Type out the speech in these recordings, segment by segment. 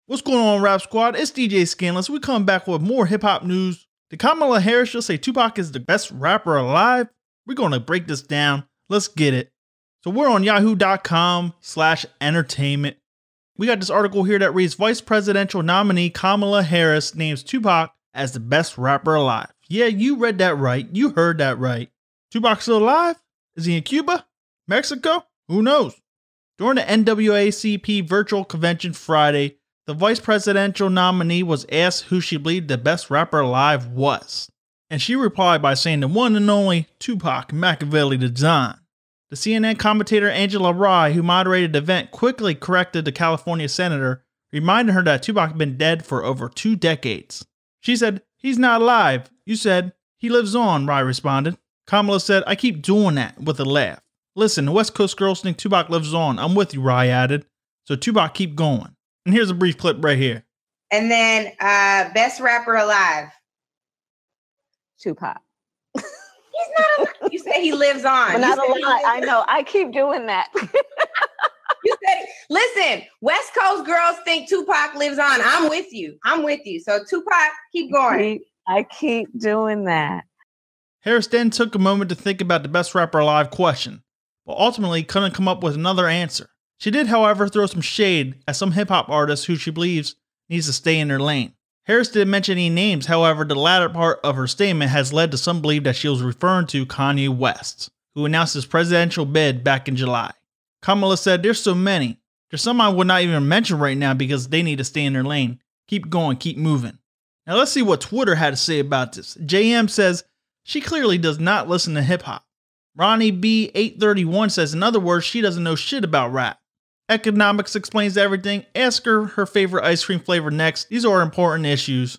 What's going on, Rap Squad? It's DJ Skandalous. We come back with more hip-hop news. Did Kamala Harris just say Tupac is the best rapper alive? We're going to break this down. Let's get it. So we're on yahoo.com/entertainment. We got this article here that reads, Vice Presidential Nominee Kamala Harris names Tupac as the best rapper alive. Yeah, you read that right. You heard that right. Tupac still alive? Is he in Cuba? Mexico? Who knows? During the NAACP virtual convention Friday, the vice presidential nominee was asked who she believed the best rapper alive was. And she replied by saying the one and only Tupac Machiavelli the Don. The CNN commentator Angela Rye, who moderated the event, quickly corrected the California senator, reminding her that Tupac had been dead for over 2 decades. She said, "He's not alive. You said, he lives on," Rye responded. Kamala said, "I keep doing that," with a laugh. "Listen, the West Coast girls think Tupac lives on. I'm with you," Rye added. So Tupac keep going. And here's a brief clip right here. And then best rapper alive. Tupac. He's not alive. You say he lives on. But not alive. I know. I keep doing that. You said, listen, West Coast girls think Tupac lives on. I'm with you. I'm with you. So Tupac, keep going. I keep doing that. Harris then took a moment to think about the best rapper alive question, but ultimately couldn't come up with another answer. She did, however, throw some shade at some hip-hop artists who she believes needs to stay in their lane. Harris didn't mention any names, however, the latter part of her statement has led to some believe that she was referring to Kanye West, who announced his presidential bid back in July. Kamala said, "There's so many. There's some I would not even mention right now because they need to stay in their lane. Keep going, keep moving." Now let's see what Twitter had to say about this. JM says, "She clearly does not listen to hip-hop." Ronnie B831 says, "In other words, she doesn't know shit about rap." Economics explains everything. Ask her favorite ice cream flavor next. These are important issues.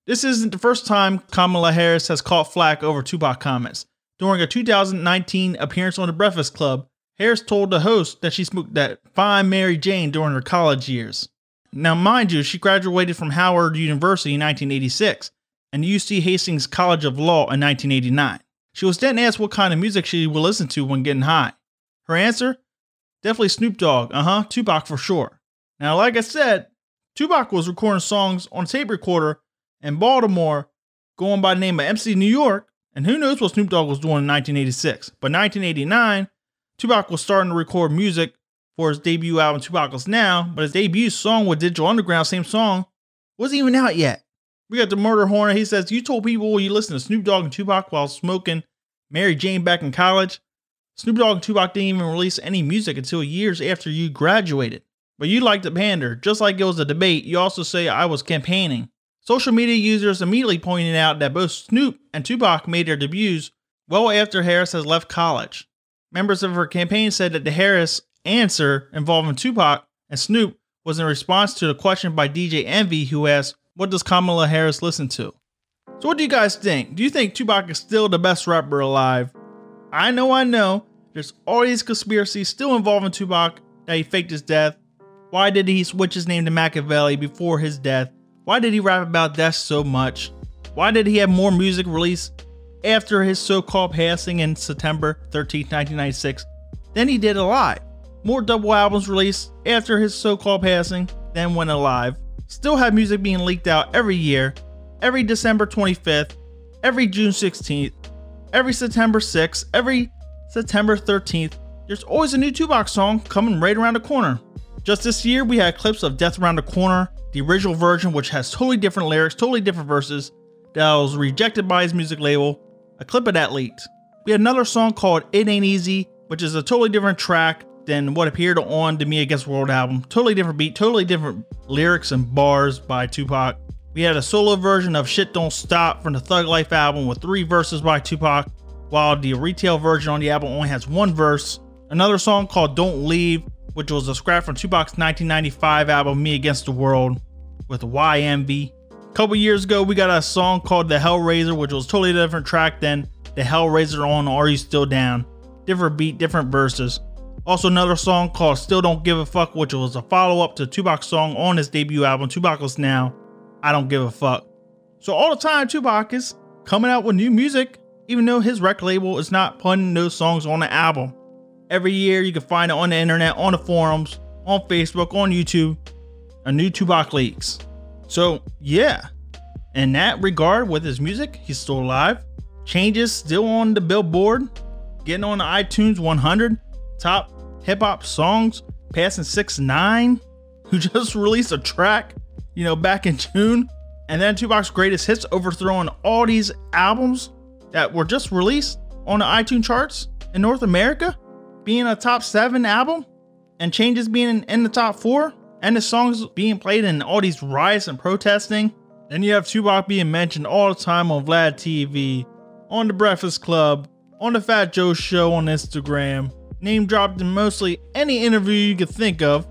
This isn't the first time Kamala Harris has caught flack over Tupac comments. During a 2019 appearance on The Breakfast Club, Harris told the host that she smoked that fine Mary Jane during her college years. Now, mind you, she graduated from Howard University in 1986 and UC Hastings College of Law in 1989. She was then asked what kind of music she would listen to when getting high. Her answer? Definitely Snoop Dogg, Tupac for sure. Now, like I said, Tupac was recording songs on a tape recorder in Baltimore, going by the name of MC New York, and who knows what Snoop Dogg was doing in 1986. But 1989, Tupac was starting to record music for his debut album, Tupac Is Now, but his debut song with Digital Underground, same song, wasn't even out yet. We got the Murder Hornet. He says, "You told people you listened to Snoop Dogg and Tupac while smoking Mary Jane back in college. Snoop Dogg and Tupac didn't even release any music until years after you graduated. But you like to pander. Just like it was a debate, you also say I was campaigning." Social media users immediately pointed out that both Snoop and Tupac made their debuts well after Harris has left college. Members of her campaign said that the Harris answer involving Tupac and Snoop was in response to the question by DJ Envy, who asked, "What does Kamala Harris listen to?" So what do you guys think? Do you think Tupac is still the best rapper alive? I know. There's all these conspiracies still involving Tupac, that he faked his death. Why did he switch his name to Machiavelli before his death? Why did he rap about death so much? Why did he have more music released after his so-called passing in September 13th, 1996 than he did alive? More double albums released after his so-called passing than when alive. Still have music being leaked out every year, every December 25th, every June 16th, every September 6th, every September 13th, there's always a new Tupac song coming right around the corner. Just this year, we had clips of Death Around the Corner, the original version, which has totally different lyrics, totally different verses, that was rejected by his music label. A clip of that leaked. We had another song called It Ain't Easy, which is a totally different track than what appeared on the Me Against the World album. Totally different beat, totally different lyrics and bars by Tupac. We had a solo version of Shit Don't Stop from the Thug Life album with 3 verses by Tupac, while the retail version on the album only has 1 verse. Another song called Don't Leave, which was a scrap from Tupac's 1995 album Me Against the World with YMV. A couple years ago, we got a song called The Hellraiser, which was a totally different track than The Hellraiser on Are You Still Down. Different beat, different verses. Also another song called Still Don't Give a Fuck, which was a follow-up to Tupac's song on his debut album, Tupac Is Now, I Don't Give a Fuck. So all the time, Tupac is coming out with new music, even though his record label is not putting those songs on the album. Every year you can find it on the internet, on the forums, on Facebook, on YouTube. a new Tupac leaks. So yeah, in that regard with his music, he's still alive. Changes still on the Billboard, getting on the iTunes 100 top hip hop songs, passing 6ix9ine, who just released a track, you know, back in June. And then Tupac's greatest hits overthrowing all these albums that were just released on the iTunes charts in North America, being a top 7 album, and Changes being in the top 4, and the songs being played in all these riots and protesting. Then you have Tupac being mentioned all the time on vladtv, on The Breakfast Club, on The Fat Joe Show on Instagram, name dropped in mostly any interview you could think of.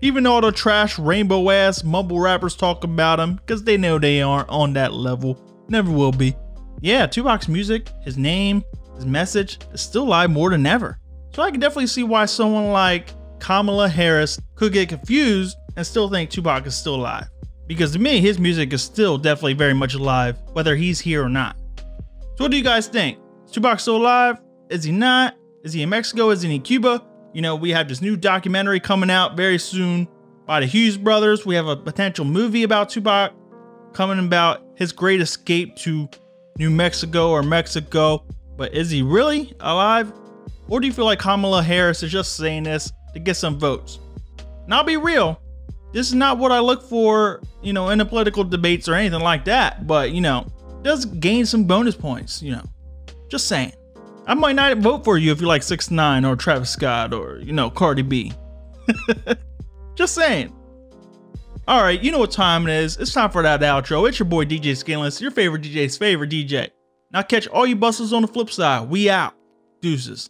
Even all the trash rainbow ass mumble rappers talk about him because they know they aren't on that level, never will be. Yeah, Tupac's music, his name, his message is still alive more than ever. So I can definitely see why someone like Kamala Harris could get confused and still think Tupac is still alive. Because to me, his music is still definitely very much alive, whether he's here or not. So what do you guys think? Is Tupac still alive? Is he not? Is he in Mexico? Is he in Cuba? You know, we have this new documentary coming out very soon by the Hughes brothers. We have a potential movie about Tupac coming about his great escape to New Mexico or Mexico. But is he really alive? Or do you feel like Kamala Harris is just saying this to get some votes? And I'll be real, this is not what I look for, you know, in the political debates or anything like that. But, you know, it does gain some bonus points, you know, just saying. I might not vote for you if you like 6ix9ine or Travis Scott or, you know, Cardi B. Just saying. All right, you know what time it is. It's time for that outro. It's your boy DJ Skandalous, your favorite DJ's favorite DJ. Now catch all you busters on the flip side. We out. Deuces.